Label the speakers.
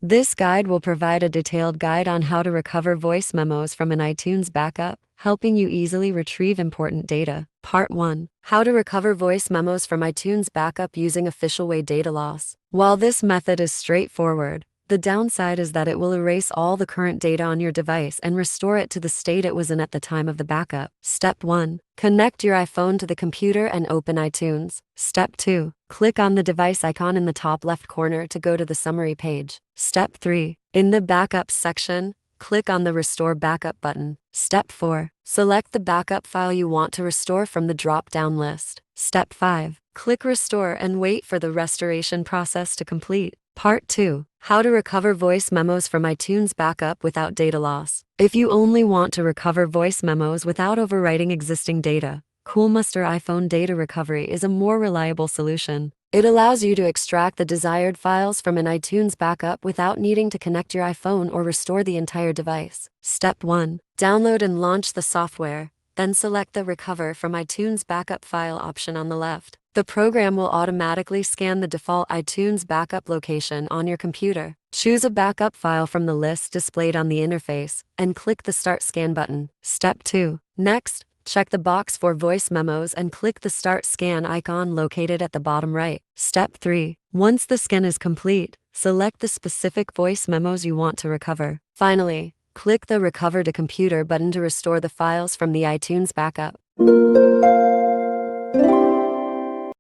Speaker 1: This guide will provide a detailed guide on how to recover voice memos from an iTunes backup, helping you easily retrieve important data. Part 1. How to recover voice memos from iTunes backup using official way data loss. While this method is straightforward, the downside is that it will erase all the current data on your device and restore it to the state it was in at the time of the backup. Step 1. Connect your iPhone to the computer and open iTunes. Step 2. Click on the device icon in the top left corner to go to the summary page. Step 3. In the Backups section, click on the Restore Backup button. Step 4. Select the backup file you want to restore from the drop-down list. Step 5. Click Restore and wait for the restoration process to complete. Part 2. How to recover voice memos from iTunes backup without data loss. If you only want to recover voice memos without overwriting existing data, Coolmuster iPhone Data Recovery is a more reliable solution. It allows you to extract the desired files from an iTunes backup without needing to connect your iPhone or restore the entire device. Step 1. Download and launch the software, then select the Recover from iTunes Backup File option on the left. The program will automatically scan the default iTunes backup location on your computer. Choose a backup file from the list displayed on the interface, and click the Start Scan button. Step 2. Next, check the box for voice memos and click the Start Scan icon located at the bottom right. Step 3. Once the scan is complete, select the specific voice memos you want to recover. Finally, click the Recover to Computer button to restore the files from the iTunes backup.